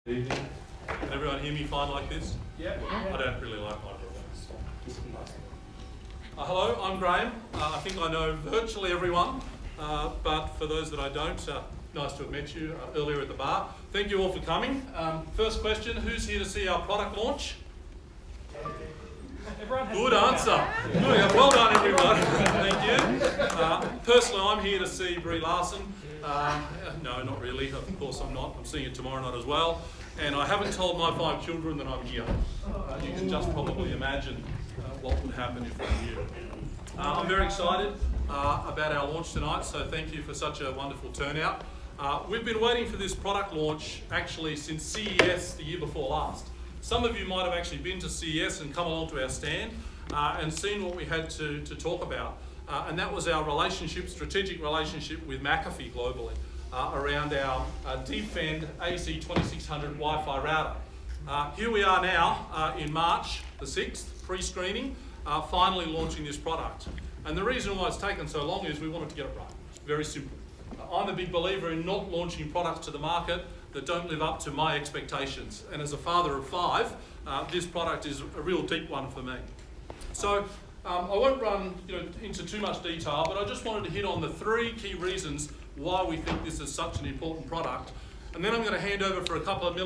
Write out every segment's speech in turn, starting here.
Good evening. Can everyone hear me fine like this? Yeah. I don't really like microphones. Hello, I'm Graham. I think I know virtually everyone, but for those that I don't, nice to have met you earlier at the bar. Thank you all for coming. First question, who's here to see our product launch? Good answer. Good. Well done, everyone. Thank you. Personally, I'm here to see Brie Larson. No, not really. Of course I'm not. I'm seeing it tomorrow night as well. And I haven't told my 5 children that I'm here. You can just probably imagine what would happen if I knew. I'm very excited about our launch tonight, so thank you for such a wonderful turnout. We've been waiting for this product launch actually since CES the year before last. Some of you might have actually been to CES and come along to our stand and seen what we had to talk about. And that was our strategic relationship with McAfee globally around our D-Fend AC2600 Wi-Fi router. Here we are now in March the 6th, pre-screening, finally launching this product. And the reason why it's taken so long is we wanted to get it right. Very simple. I'm a big believer in not launching products to the market that don't live up to my expectations. And as a father of 5, this product is a real deep one for me. So I won't run into too much detail, but I just wanted to hit on the 3 key reasons why we think this is such an important product. And then I'm going to hand over for a couple of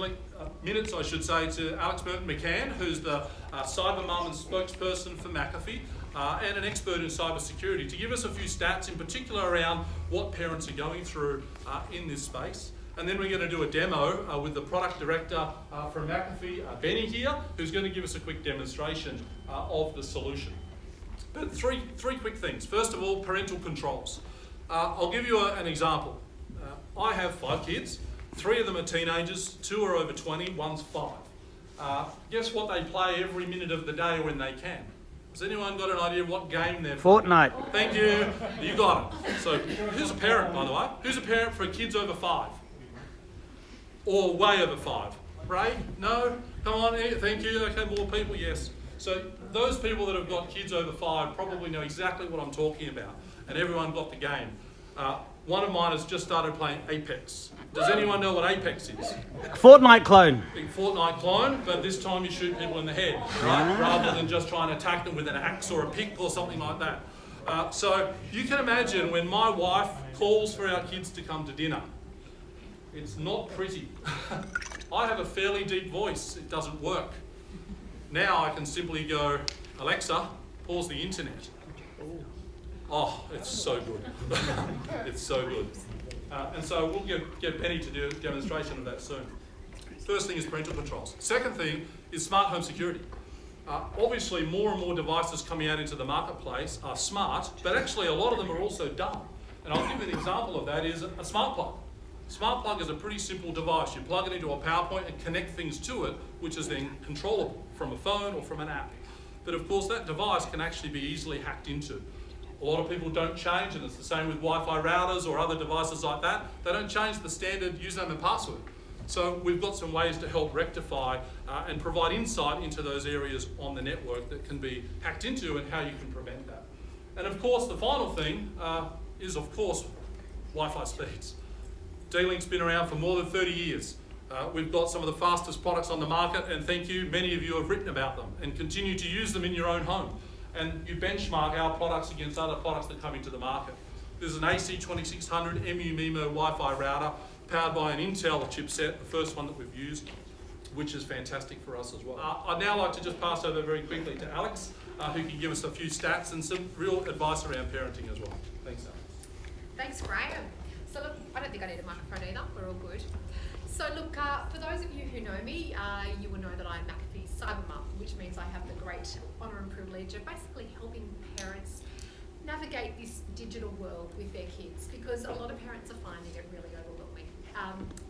minutes, I should say, to Alex McCann, who's the cyber mum and spokesperson for McAfee, and an expert in cybersecurity, to give us a few stats, in particular around what parents are going through in this space. And then we're going to do a demo with the product director from McAfee, Benny here, who's going to give us a quick demonstration of the solution. But three quick things. First of all, parental controls. I'll give you an example. I have 5 kids. 3 of them are teenagers, 2 are over 20, 1's 5. Guess what they play every minute of the day when they can? Has anyone got an idea of what game they're playing? Fortnite. Thank you. You got it. So who's a parent, by the way? Who's a parent for kids over 5? Or way over 5? Ray? No? Come on, thank you. Okay, more people, yes. So those people that have got kids over 5 probably know exactly what I'm talking about. And everyone got the game. One of mine has just started playing Apex. Does anyone know what Apex is? Fortnite clone. Big Fortnite clone, but this time you shoot people in the head, right? Rather than just trying to attack them with an axe or a pick or something like that. So you can imagine when my wife calls for our kids to come to dinner, it's not pretty. I have a fairly deep voice. It doesn't work. Now I can simply go, Alexa, pause the internet. Oh, it's so good. It's so good. And so we'll get Benny to do a demonstration of that soon. First thing is parental controls. Second thing is smart home security. Obviously, more and more devices coming out into the marketplace are smart, but actually a lot of them are also dumb. And I'll give you an example of that is a smart plug. Smart plug is a pretty simple device. You plug it into a power point and connect things to it, which is then controllable from a phone or from an app. But of course, that device can actually be easily hacked into. A lot of people don't change, and it's the same with Wi-Fi routers or other devices like that. They don't change the standard username and password. So we've got some ways to help rectify and provide insight into those areas on the network that can be hacked into and how you can prevent that. And of course, the final thing is, of course, Wi-Fi speeds. D-Link's been around for more than 30 years. We've got some of the fastest products on the market, and thank you, many of you have written about them and continue to use them in your own home. And you benchmark our products against other products that come into the market. This is an AC2600 MU-MIMO Wi-Fi router powered by an Intel chipset, the first one that we've used, which is fantastic for us as well. I'd now like to just pass over very quickly to Alex, who can give us a few stats and some real advice around parenting as well. Thanks, Alex. Thanks, Graham. So look, I don't think I need a microphone either. We're all good. So look, for those of you who know me, you will know that I'm McAfee's cyber mum, which means I have the great honour and privilege of basically helping parents navigate this digital world with their kids, because a lot of parents are finding it really overwhelming.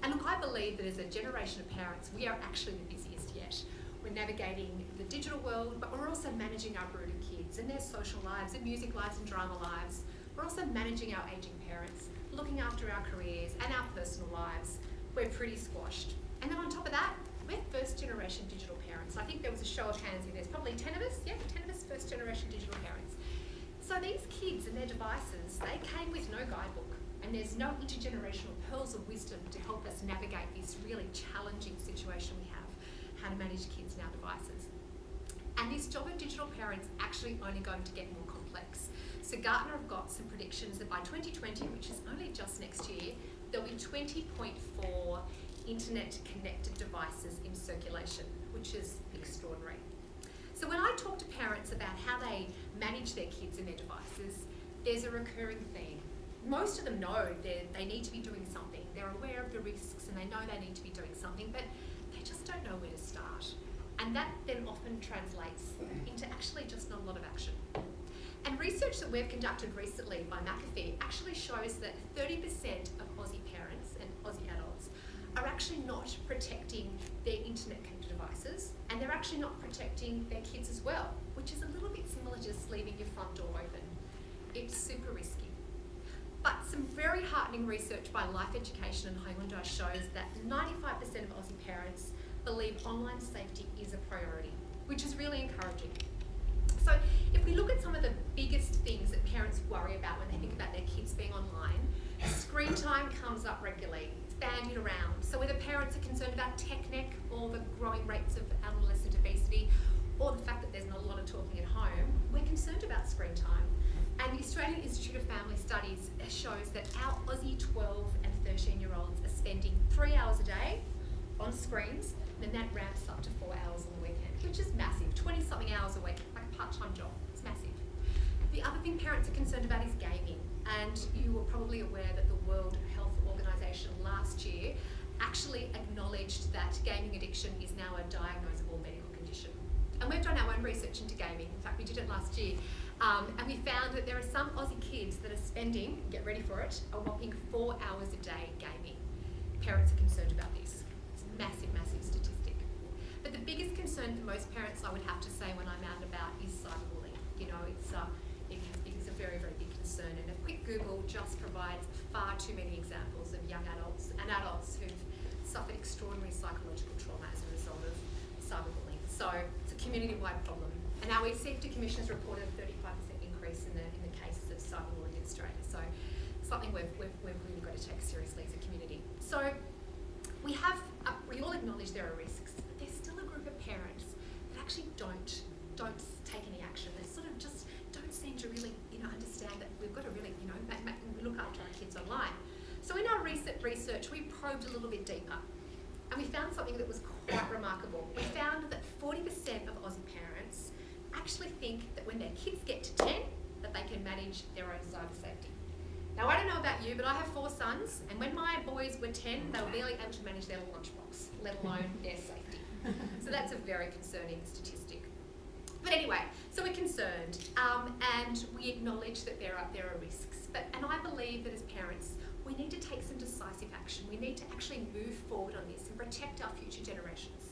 And look, I believe that as a generation of parents, we are actually the busiest yet. We're navigating the digital world, but we're also managing our brood of kids and their social lives and music lives and drama lives. We're also managing our ageing parents, looking after our careers and our personal lives. We're pretty squashed. And then on top of that, we're first generation digital parents. I think there was a show of hands here. There's probably 10 of us. Yeah, 10 of us first generation digital parents. So these kids and their devices, they came with no guidebook, and there's no intergenerational pearls of wisdom to help us navigate this really challenging situation. to manage kids and our devices. And this job of digital parents actually only going to get more complex. So Gartner have got some predictions that by 2020, which is only just next year, there'll be 20.4 internet connected devices in circulation, which is extraordinary. So when I talk to parents about how they manage their kids and their devices, there's a recurring theme. Most of them know they need to be doing something. They're aware of the risks and they know they need to be doing something, but they just don't know where to start. And that then often translates into actually just not a lot of action. And research that we've conducted recently by McAfee actually shows that 30% of Aussie parents and Aussie adults are actually not protecting their internet connected devices, and they're actually not protecting their kids as well, which is a little bit similar to just leaving your front door open. It's super risky. But some very heartening research by Life Education and Hyundai shows that 95% of Aussie parents believe online safety is a priority, which is really encouraging. So if we look at some of the biggest things that parents worry about when they think about their kids being online, screen time comes up regularly. It's bandied around. So whether parents are concerned about tech neck or the growing rates of adolescent obesity, or the fact that there's not a lot of talking at home, we're concerned about screen time. And the Australian Institute of Family Studies shows that our Aussie 12 and 13-year-olds are spending 3 hours a day on screens, and then that ramps up to 4 hours on the weekend, which is massive, 20-something hours a week, like a part-time job. It's massive. The other thing parents are concerned about is gaming. And you were probably aware that the World Health Organization last year actually acknowledged that gaming addiction is now a diagnosable medical condition. And we've done our own research into gaming. In fact, we did it last year. And we found that there are some Aussie kids that are spending, get ready for it, a whopping 4 hours a day gaming. Parents are concerned about this. It's a massive, massive statistic. But the biggest concern for most parents, I would have to say, when I'm out and about, is cyberbullying. You know, it is a very, very big concern. And a quick Google just provides far too many examples of young adults and adults who've suffered extraordinary psychological trauma as a result of cyberbullying. So it's a community-wide problem. And our safety Commission has reported a 35% increase in the cases of cyberbullying in Australia. So something we've really got to take seriously as a community. So we all acknowledge there are risks, but there's still a group of parents that actually don't take any action. They sort of just don't seem to really, understand that we've got to really, look after our kids online. So in our research, we probed a little bit deeper, and we found something that was quite remarkable. We found that 40% of Aussie parents actually think that when their kids get to 10, that they can manage their own cyber safety. Now, I don't know about you, but I have 4 sons, and when my boys were 10, they were barely able to manage their lunchbox, let alone their safety. So that's a very concerning statistic. But anyway, so we're concerned, and we acknowledge that there are risks. And I believe that as parents, we need to take some decisive action. We need to actually move forward on this and protect our future generations.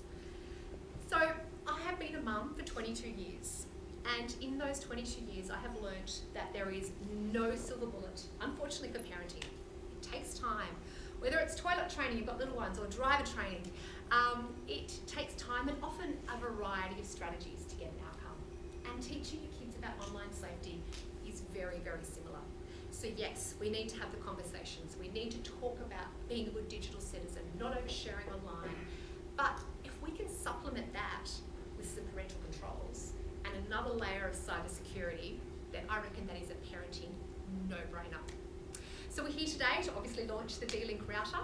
So I have been a mum for 22 years. And in those 22 years, I have learnt that there is no silver bullet, unfortunately, for parenting. It takes time. Whether it's toilet training, you've got little ones, or driver training, it takes time and often a variety of strategies to get an outcome. And teaching your kids about online safety is very, very similar. So yes, we need to have the conversations. We need to talk about being a good digital citizen, not oversharing online. But if we can supplement that with some parental controls and another layer of cybersecurity, then I reckon that is a parenting no-brainer. So we're here today to obviously launch the D-Link router,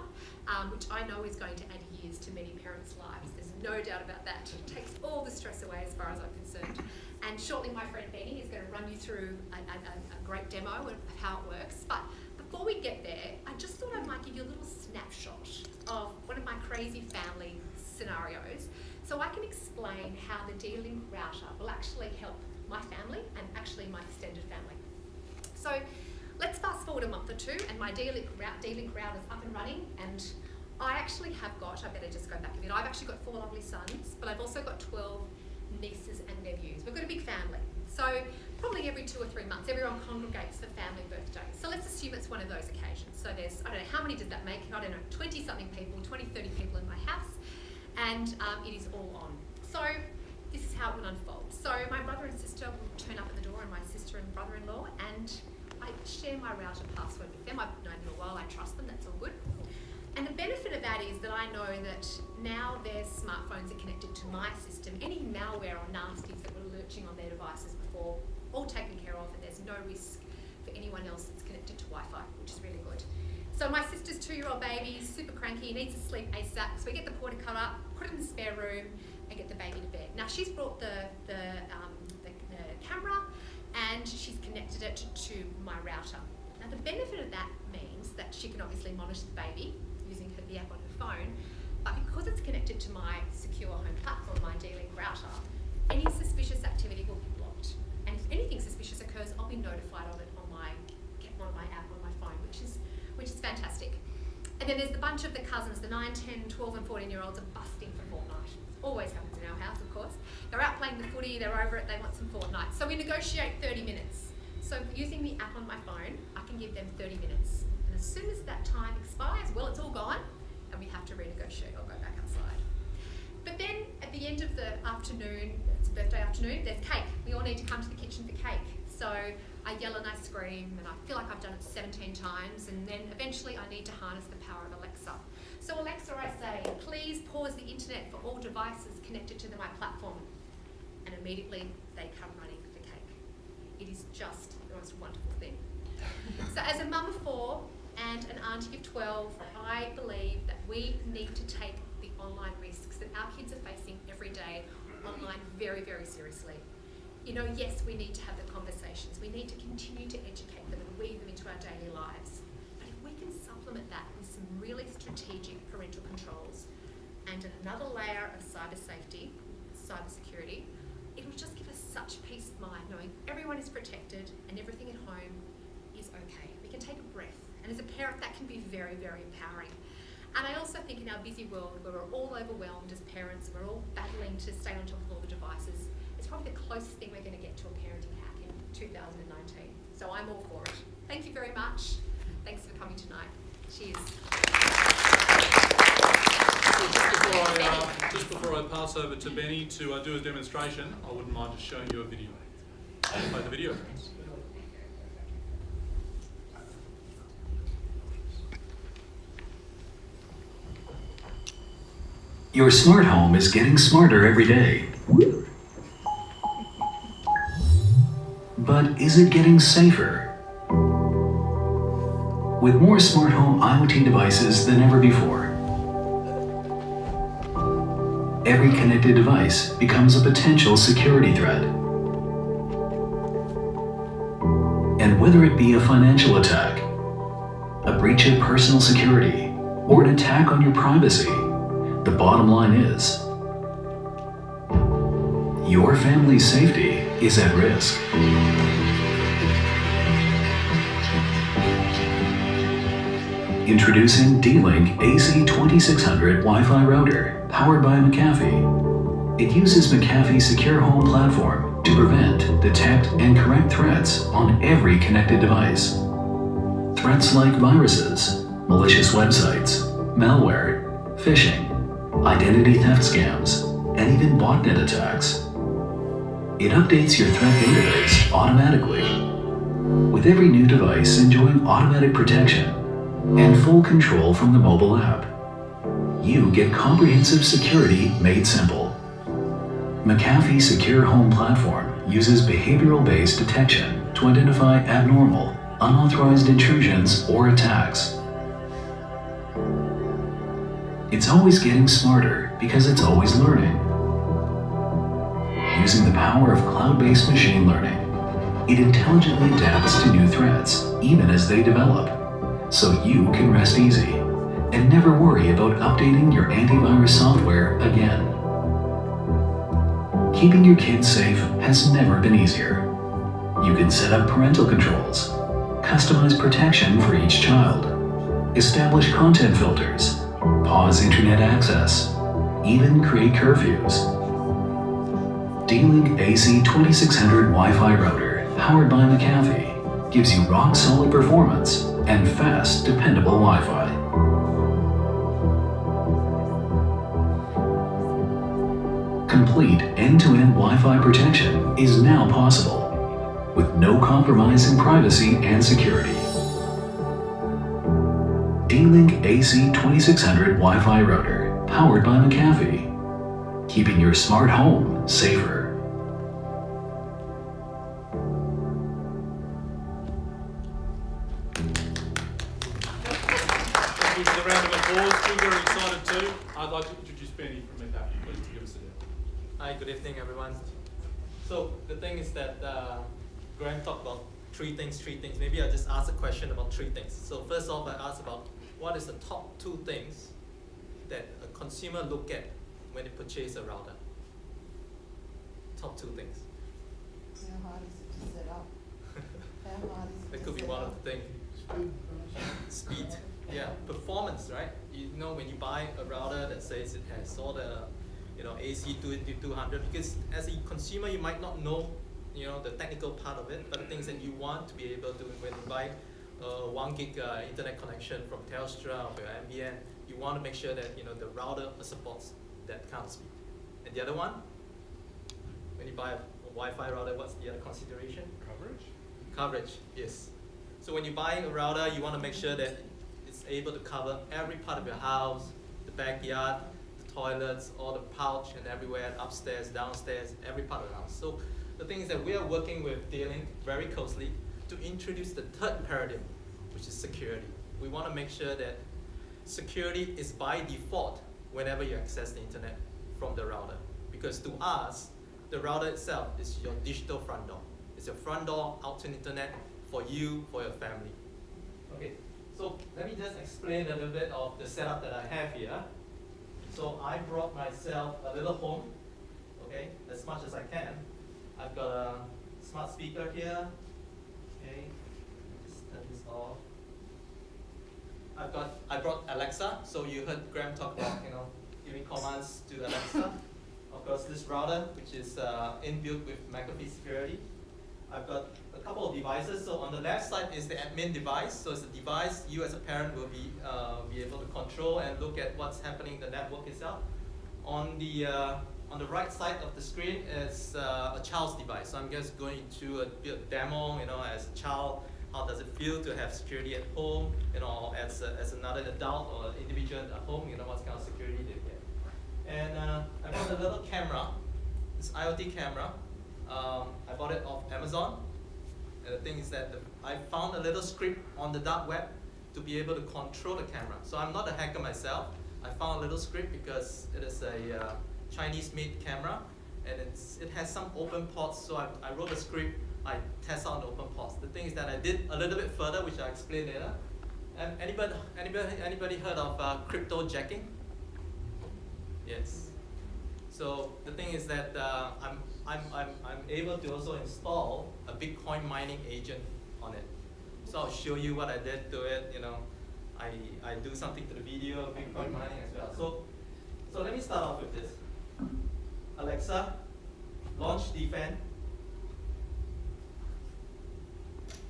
which I know is going to add years to many parents' lives. There's no doubt about that. It takes all the stress away as far as I'm concerned. And shortly my friend Benny is going to run you through a great demo of how it works. But before we get there, I just thought I might give you a little snapshot of one of my crazy family scenarios, so I can explain how the D-Link router will actually help my family and actually my extended family. So let's fast forward a month or two, and my D-Link router is up and running, and I actually have got, I better just go back a bit, I've actually got 4 lovely sons, but I've also got 12 nieces and nephews. We've got a big family. So probably every 2 or 3 months, everyone congregates for family birthdays. So let's assume it's one of those occasions. So there's, I don't know, how many does that make? I don't know, 20-something people, 20, 30 people in my house, and it is all on. So this is how it will unfold. So my brother and sister will turn up at the door, and my sister and brother-in-law, and I share my router password with them. I've known them a while, I trust them, that's all good. And the benefit of that is that I know that now their smartphones are connected to my system. Any malware or nasties that were lurching on their devices before, all taken care of, and there's no risk for anyone else that's connected to Wi-Fi, which is really good. So my sister's 2-year-old baby, super cranky, needs to sleep ASAP, so we get the porta cut, put it in the spare room, and get the baby to bed. Now she's brought the camera, and she's connected it to my router. Now the benefit of that means that she can obviously monitor the baby using the app on her phone, but because it's connected to my secure home platform, my D-Link router, any suspicious activity will be blocked. And if anything suspicious occurs, I'll be notified of it on my app on my phone, which is fantastic. And then there's the bunch of the cousins, the 9, 10, 12 and 14-year-olds are busting for Fortnite. Always happens in our house, of course. They're out playing the footy, they're over it, they want some Fortnite. So we negotiate 30 minutes. So using the app on my phone, I can give them 30 minutes. And as soon as that time expires, well, it's all gone, and we have to renegotiate or go back outside. But then at the end of the afternoon, it's birthday afternoon, there's cake. We all need to come to the kitchen for cake. So I yell and I scream, and I feel like I've done it 17 times, and then eventually I need to harness the power of Alexa. So Alexa, I say, please pause the internet for all devices connected to my platform. And immediately they come running for cake. It is just the most wonderful thing. So as a mum of 4 and an auntie of 12, I believe that we need to take the online risks that our kids are facing every day online very, very seriously. You know, yes, we need to have the conversations. We need to continue to educate them and weave them into our daily lives. But if we can supplement that with some really strategic parental controls and another layer of cyber safety, cyber security, it will just give us such peace of mind knowing everyone is protected and everything at home is okay. We can take a breath. And as a parent, that can be very, very empowering. And I also think in our busy world where we're all overwhelmed as parents, we're all battling to stay on top of all the devices, it's probably the closest thing we're going to get to a parenting hack in 2019. So I'm all for it. Thank you very much. Thanks for coming tonight. Cheers. Just before I pass over to Benny to do a demonstration, I wouldn't mind just showing you a video. I'll play the video. Your smart home is getting smarter every day. But is it getting safer? With more smart home IoT devices than ever before, every connected device becomes a potential security threat. And whether it be a financial attack, a breach of personal security, or an attack on your privacy, the bottom line is, your family's safety is at risk. Introducing D-Link AC2600 Wi-Fi Router, powered by McAfee. It uses McAfee's secure home platform to prevent, detect, and correct threats on every connected device. Threats like viruses, malicious websites, malware, phishing, identity theft scams, and even botnet attacks. It updates your threat database automatically, with every new device enjoying automatic protection and full control from the mobile app. You get comprehensive security made simple. McAfee's secure home platform uses behavioral-based detection to identify abnormal, unauthorized intrusions or attacks. It's always getting smarter because it's always learning. Using the power of cloud-based machine learning, it intelligently adapts to new threats, even as they develop, so you can rest easy and never worry about updating your antivirus software again. Keeping your kids safe has never been easier. You can set up parental controls, customize protection for each child, establish content filters, pause internet access, even create curfews. D-Link AC2600 Wi-Fi Router, powered by McAfee, gives you rock-solid performance and fast, dependable Wi-Fi. Complete end-to-end Wi-Fi protection is now possible, with no compromise in privacy and security. D-Link AC2600 Wi-Fi Router, powered by McAfee. Keeping your smart home safer. Thank you for the round of applause. We're very excited too. I'd like to introduce Benny from McAfee, please, to give us a demo. Hi, good evening, everyone. So the thing is that Graham talked about three things. Maybe I'll just ask a question about three things. So first off, I asked about what is the top two things that a consumer look at when they purchase a router? Top two things. How hard is it to set up? How hard is it That to could be set one up? of the things. Speed. Yeah, performance, right? You know, when you buy a router that says it has all the, AC200, because as a consumer you might not know, the technical part of it, but the things that you want to be able to, when you buy 1 gig internet connection from Telstra or your NBN, you want to make sure that the router supports that kind of speed. And the other one, when you buy a Wi-Fi router, what's the other consideration? Coverage, yes. So when you buy a router, you want to make sure that it's able to cover every part of your house, the backyard, the toilets, all the pouch and everywhere, upstairs, downstairs, every part of the house. So the thing is that we are working with D-Link very closely to introduce the third paradigm, which is security. We want to make sure that security is by default whenever you access the internet from the router. Because to us, the router itself is your digital front door. It's your front door out to the internet for you, for your family. Okay, so let me just explain a little bit of the setup that I have here. So I brought myself a little home, okay, as much as I can. I've got a smart speaker here, okay, just turn this off. I brought Alexa, so you heard Graham talk about, giving commands to Alexa. Of course, this router, which is inbuilt with McAfee security. I've got a couple of devices. So on the left side is the admin device. So it's a device you as a parent will be able to control and look at what's happening in the network itself. On the right side of the screen is a child's device. So I'm just going to a demo, as a child, how does it feel to have security at home, as another adult or individual at home, what kind of security they get. And I bought a little camera, this IoT camera. I bought it off Amazon. And the thing is that I found a little script on the dark web to be able to control the camera. So I'm not a hacker myself. I found a little script because it is a Chinese-made camera, and it has some open ports. So I wrote a script. I test out the open ports. The thing is that I did a little bit further, which I'll explain later. And anybody heard of crypto jacking? Yes. So the thing is that I'm able to also install a Bitcoin mining agent on it. So I'll show you what I did to it. I do something to the video of Bitcoin mining as well. So let me start off with this. Alexa, launch D-Fend.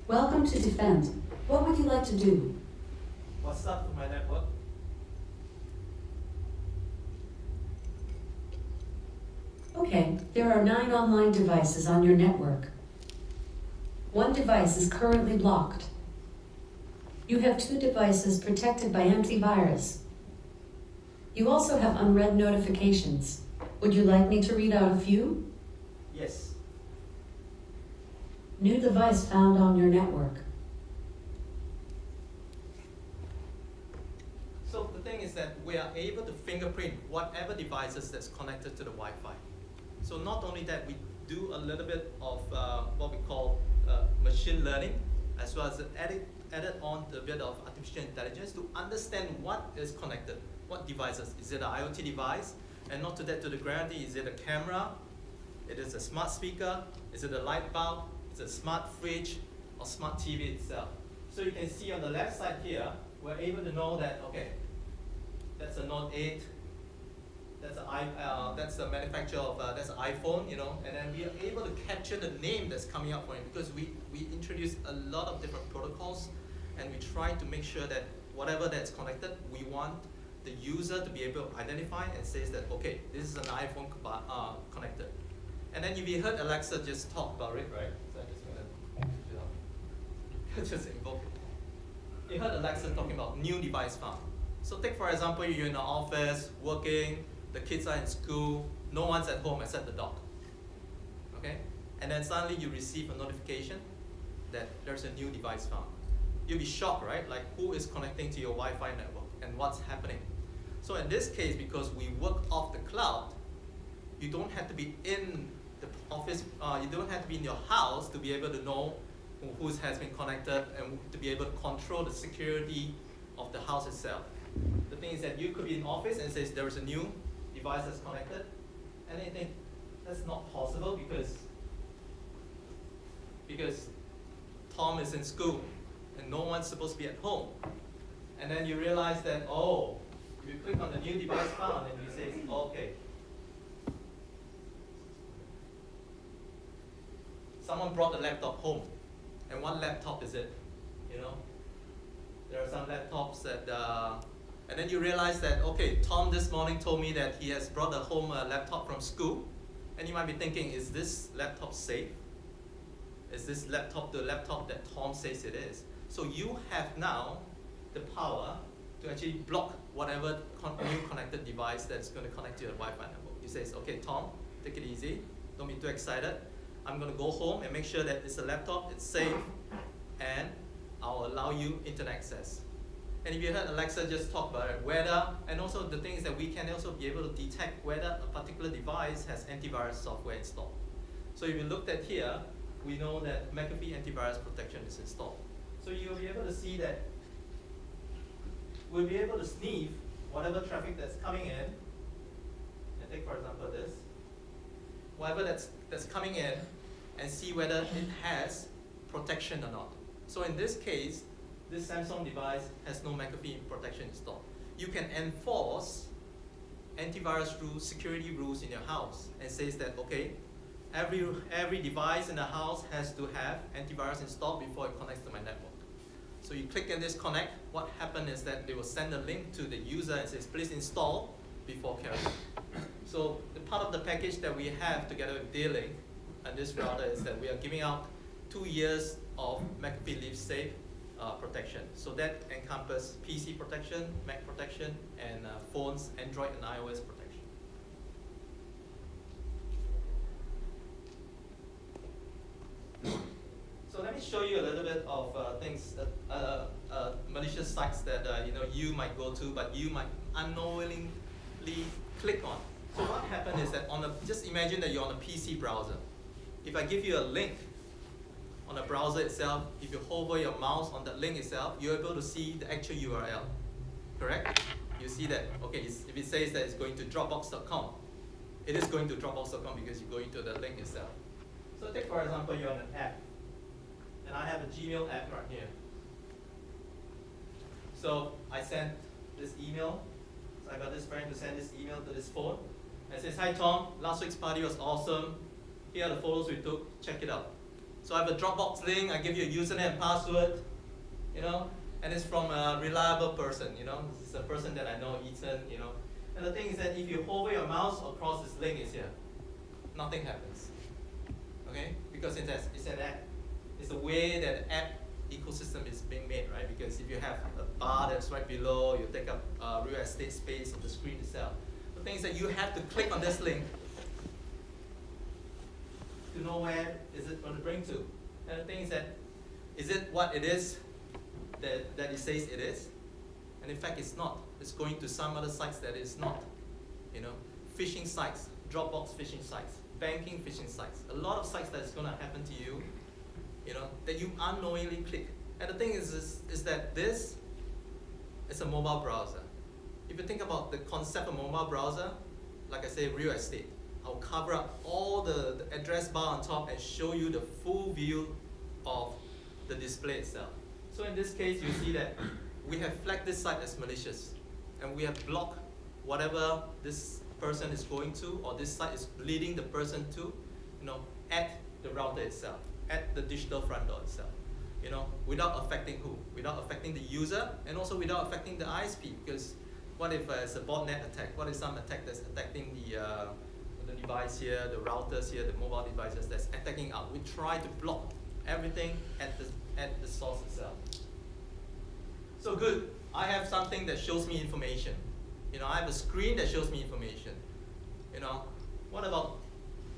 Welcome to D-Fend. What would you like to do? What's up with my network? Okay, there are 9 online devices on your network. 1 device is currently blocked. You have 2 devices protected by antivirus. You also have unread notifications. Would you like me to read out a few? Yes. New device found on your network. So the thing is that we are able to fingerprint whatever devices that's connected to the Wi-Fi. So not only that, we do a little bit of what we call machine learning, as well as added on a bit of artificial intelligence to understand what is connected, what devices. Is it an IoT device? And not to that, to the gravity, is it a camera? It is a smart speaker? Is it a light bulb? Is it a smart fridge or smart TV itself? So you can see on the left side here, we're able to know that, okay, that's a Note 8, that's the manufacturer of that's an iPhone, and then we are able to capture the name that's coming up for it, because we introduce a lot of different protocols, and we try to make sure that whatever that's connected, we want the user to be able to identify and says that, okay, this is an iPhone connected. And then if you heard Alexa just talk about it, right? So I'm just gonna just invoke it. you heard Alexa talking about new device found. So take for example, you're in the office, working, the kids are in school, no one's at home except the dog. Okay? And then suddenly you receive a notification that there's a new device found. You'll be shocked, right? Like, who is connecting to your Wi-Fi network and what's happening? So in this case, because we work off the cloud, you don't have to be in the office, you don't have to be in your house to be able to know who has been connected and to be able to control the security of the house itself. The thing is that you could be in office and says there is a new device that's connected, and you think that's not possible because Tom is in school and no one's supposed to be at home. And then you realize that, oh, if you click on the new device found and you say, okay, someone brought the laptop home. And what laptop is it? You know, there are some laptops that, and then you realize that, okay, Tom this morning told me that he has brought a home laptop from school, and you might be thinking, is this laptop safe? Is this laptop the laptop that Tom says it is? So you have now the power to actually block whatever new connected device that's going to connect to your Wi-Fi network. You say, okay, Tom, take it easy, don't be too excited. I'm going to go home and make sure that it's a laptop, it's safe, and I'll allow you internet access. And if you heard Alexa just talk about it, whether, and also the thing is that we can also be able to detect whether a particular device has antivirus software installed. So if you looked at here, we know that McAfee antivirus protection is installed. So you'll be able to see that we'll be able to sniff whatever traffic that's coming in, and take for example this, whatever that's coming in, and see whether it has protection or not. So in this case, this Samsung device has no McAfee protection installed. You can enforce antivirus rules, security rules in your house, and says that, okay, every device in the house has to have antivirus installed before it connects to my network. So you click on this connect, what happens is that they will send a link to the user and says, please install before carrying. So the part of the package that we have together with D-Link and this router is that we are giving out 2 years of McAfee Live Safe protection. So that encompasses PC protection, Mac protection, and phones, Android and iOS protection. So let me show you a little bit of things, malicious sites that you might go to, but you might unknowingly click on. So what happened is that just imagine that you're on a PC browser. If I give you a link on the browser itself, if you hover your mouse on that link itself, you're able to see the actual URL, correct? You see that, okay, if it says that it's going to dropbox.com, it is going to dropbox.com because you're going to the link itself. So take for example, you're on an app, and I have a Gmail app right here. So I sent this email, so I got this friend to send this email to this phone, and says, hi Tom, last week's party was awesome, here are the photos we took, check it out. So I have a Dropbox link, I give you a username and password, and it's from a reliable person, it's a person that I know, Ethan, And the thing is that if you hover your mouse across this link is here, nothing happens, okay? Because it's an app. It's the way that the app ecosystem is being made, right? Because if you have a bar that's right below, you take up real estate space on the screen itself. The thing is that you have to click on this link to know where is it going to bring to. And the thing is that, is it what it is that it says it is? And in fact, it's not. It's going to some other sites that is not. Phishing sites, Dropbox phishing sites, banking phishing sites. A lot of sites that is going to happen to you, that you unknowingly click. And the thing is that this is a mobile browser. If you think about the concept of mobile browser, like I say, real estate. I'll cover up all the address bar on top and show you the full view of the display itself. So in this case, you see that we have flagged this site as malicious, and we have blocked whatever this person is going to, or this site is leading the person to, at the router itself, at the digital front door itself, without affecting who? Without affecting the user, and also without affecting the ISP, because what if it's a botnet attack? What if some attack that's attacking the device here, the routers here, the mobile devices that's attacking out? We try to block everything at the source itself. So good, I have something that shows me information. You know, I have a screen that shows me information. You know, what about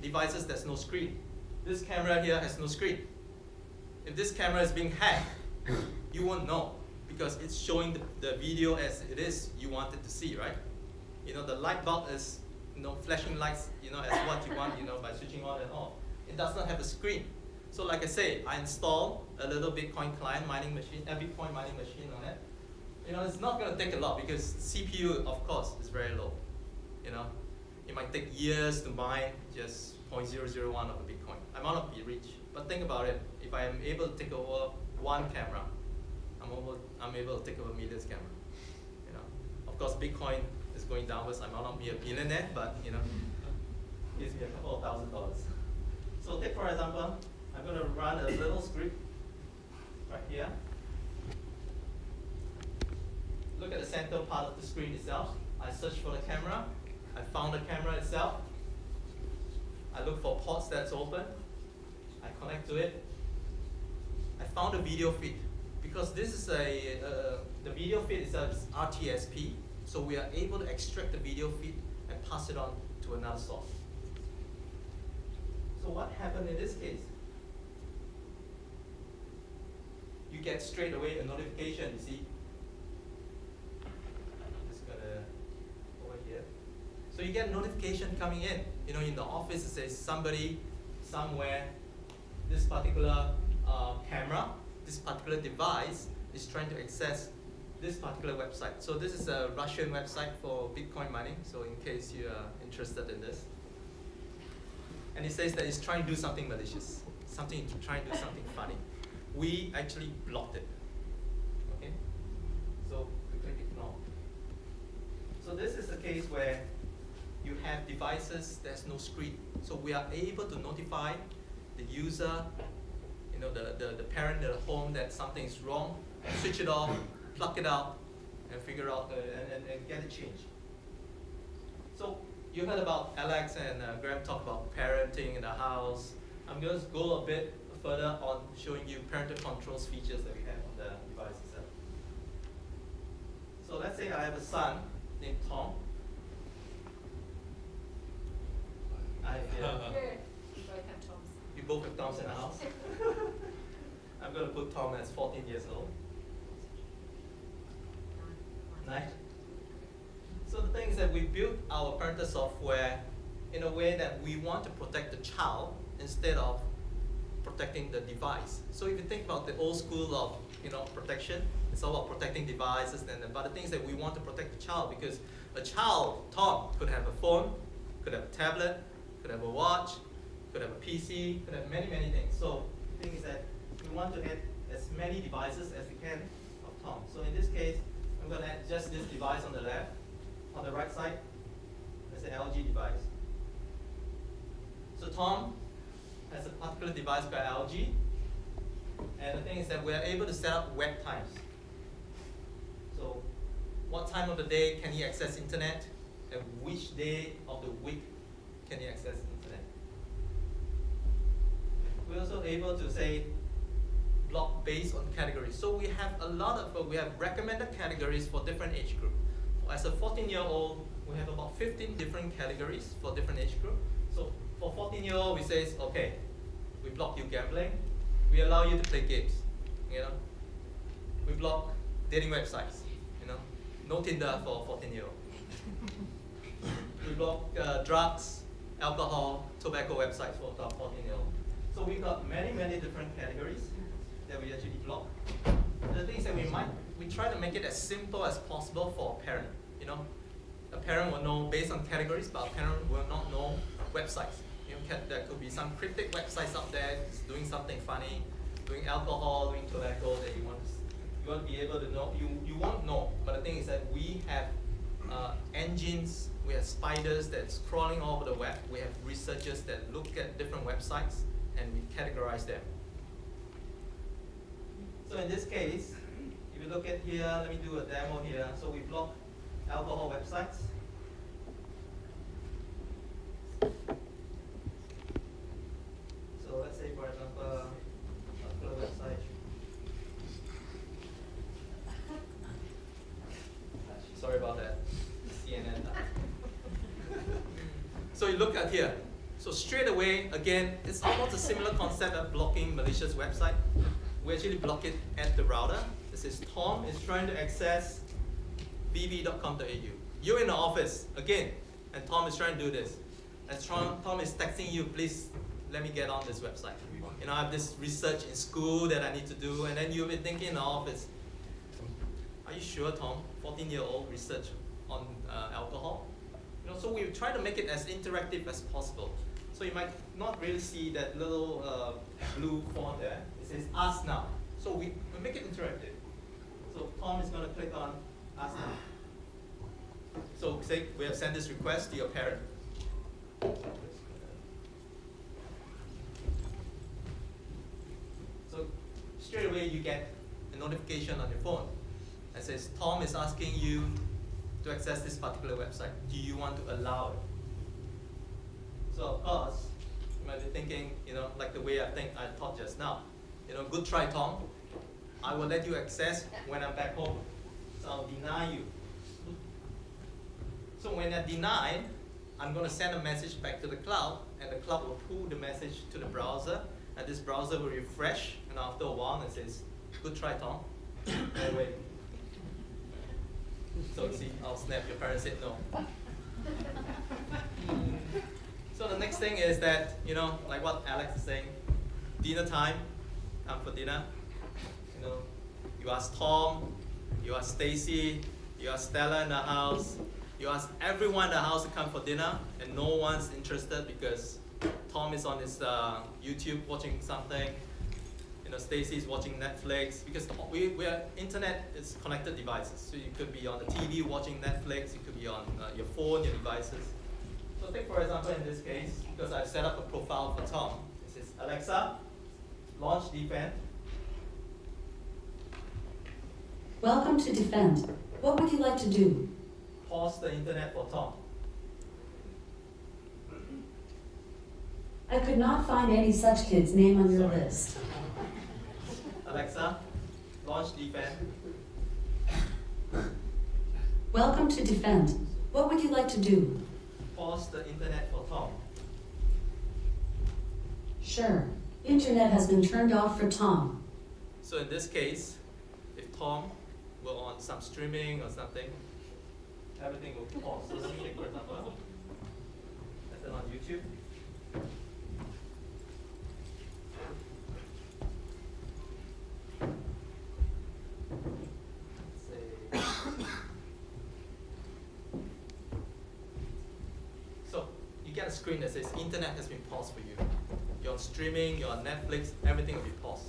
devices that's no screen? This camera here has no screen. If this camera is being hacked, you won't know because it's showing the video as it is you want it to see, right? You know, the light bulb is, you know, flashing lights, you know, as what you want, you know, by switching on and off. It does not have a screen. So like I say, I install a little Bitcoin client mining machine, a Bitcoin mining machine on it. You know, it's not going to take a lot because CPU, of course, is very low. You know, it might take years to mine just 0.001 of a Bitcoin. I might not be rich, but think about it. If I am able to take over one camera, I'm able to take over millions camera. You know, of course, Bitcoin is going downwards. I might not be a billionaire, but you know, gives me a couple of $1,000s. So take for example, I'm going to run a little script right here. Look at the center part of the screen itself. I search for the camera. I found the camera itself. I look for ports that's open. I connect to it. I found a video feed because this is the video feed itself is RTSP, so we are able to extract the video feed and pass it on to another source. So what happened in this case? You get straight away a notification, you see. Just gonna over here. So you get a notification coming in. You know, in the office it says somebody, somewhere, this particular camera, this particular device is trying to access this particular website. So this is a Russian website for Bitcoin mining, so in case you are interested in this. And it says that it's trying to do something malicious, trying to do something funny. We actually blocked it, okay? So we click ignore. So this is the case where you have devices, there's no screen. So we are able to notify the user, you know, the parent at home that something is wrong, switch it off, plug it out, and figure out, and get it changed. So you heard about Alex and Graham talk about parenting in the house. I'm going to go a bit further on showing you parental controls features that we have on the device itself. So let's say I have a son named Tom. I have We both have Toms. you both have Toms in the house. I'm going to put Tom as 14 years old. Nice. So the thing is that we built our parental software in a way that we want to protect the child instead of protecting the device. So if you think about the old school of, you know, protection, it's all about protecting devices. But the thing is that we want to protect the child because a child, Tom, could have a phone, could have a tablet, could have a watch, could have a PC, could have many, many things. So the thing is that we want to add as many devices as we can of Tom. So in this case, I'm going to add just this device on the left. On the right side, there's an LG device. So Tom has a particular device by LG. And the thing is that we are able to set up web times. So what time of the day can he access internet? And which day of the week can he access internet? We're also able to say block based on categories. So we have we have recommended categories for different age group. As a 14-year-old, we have about 15 different categories for different age group. So for 14-year-old, we say, okay, we block you gambling. We allow you to play games, you know. We block dating websites, you know. No Tinder for 14-year-old. We block drugs, alcohol, tobacco websites for 14-year-old. So we've got many, many different categories that we actually block. The thing is that we try to make it as simple as possible for a parent. You know, a parent will know based on categories, but a parent will not know websites. You know, there could be some cryptic websites out there doing something funny, doing alcohol, doing tobacco that you want to be able to know. You won't know, but the thing is that we have engines, we have spiders that's crawling all over the web. We have researchers that look at different websites and we categorize them. So in this case, if you look at here, let me do a demo here. So we block alcohol websites. So let's say, for example, a particular website. look at here, so straight away, again, it's almost a similar concept of blocking malicious website. We actually block it at the router. This is Tom is trying to access bb.com.au. You're in the office, again, and Tom is trying to do this. And Tom is texting you, please let me get on this website. You know, I have this research in school that I need to do, and then you'll be thinking in the office, are you sure, Tom? 14-year-old research on alcohol? You know, so we try to make it as interactive as possible. So you might not really see that little blue font there. It says Ask Now. So we make it interactive. So Tom is going to click on Ask Now. So say we have sent this request to your parent. So straight away you get a notification on your phone that says Tom is asking you to access this particular website. Do you want to allow it? So of course, you might be thinking, you know, like the way I taught just now. You know, good try, Tom. I will let you access when I'm back home. So I'll deny you. So when I deny, I'm going to send a message back to the cloud, and the cloud will pull the message to the browser, and this browser will refresh, and after a while it says, good try, Tom. No way. So see, I'll snap, your parents said no. So the next thing is that, you know, like what Alex is saying, dinner time, come for dinner. You know, you ask Tom, you ask Stacy, you ask Stella in the house, you ask everyone in the house to come for dinner, and no one's interested because Tom is on his YouTube watching something. You know, Stacy is watching Netflix, because we are internet is connected devices. So you could be on the TV watching Netflix, you could be on your phone, your devices. So take for example in this case, because I've set up a profile for Tom. This is Alexa, launch D-Fend. Welcome to D-Fend. What would you like to do? Pause the internet for Tom. I could not find any such kid's name on your Sorry. list. Alexa, launch D-Fend. Welcome to D-Fend. What would you like to do? Pause the internet for Tom. Sure. Internet has been turned off for Tom. So in this case, if Tom were on some streaming or something, everything will pause. So let me take for example, I turn on YouTube. So you get a screen that says internet has been paused for you. You're on streaming, you're on Netflix, everything will be paused.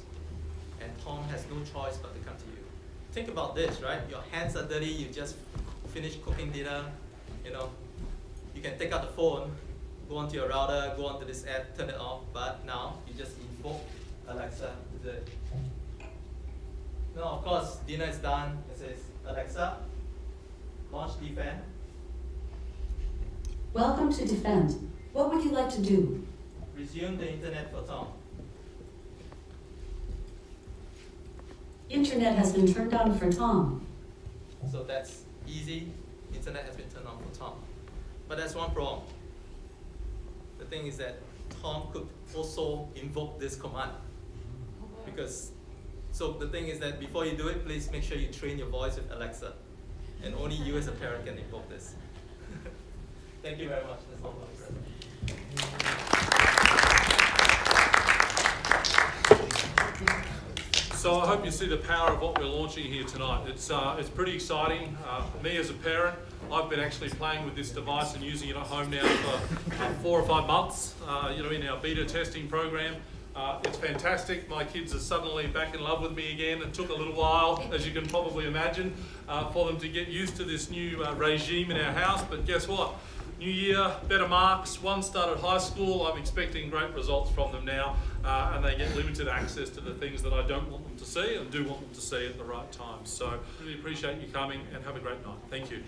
And Tom has no choice but to come to you. Think about this, right? Your hands are dirty, you just finished cooking dinner, you know. You can take out the phone, go onto your router, go onto this app, turn it off, but now you just invoke Alexa to do it. Now of course, dinner is done. It says, Alexa, launch D-Fend. Welcome to D-Fend. What would you like to do? Resume the internet for Tom. Internet has been turned on for Tom. So that's easy. Internet has been turned on for Tom. But there's one problem. The thing is that Tom could also invoke this command. Because, so the thing is that before you do it, please make sure you train your voice with Alexa. And only you as a parent can invoke this. Thank you very much. That's all my present. So I hope you see the power of what we're launching here tonight. It's pretty exciting. Me as a parent, I've been actually playing with this device and using it at home now for 4 or 5 months, you know, in our beta testing program. It's fantastic. My kids are suddenly back in love with me again. It took a little while, as you can probably imagine, for them to get used to this new regime in our house. But guess what? New year, better marks. One started high school. I'm expecting great results from them now, and they get limited access to the things that I don't want them to see and do want them to see at the right time. So really appreciate you coming, and have a great night. Thank you.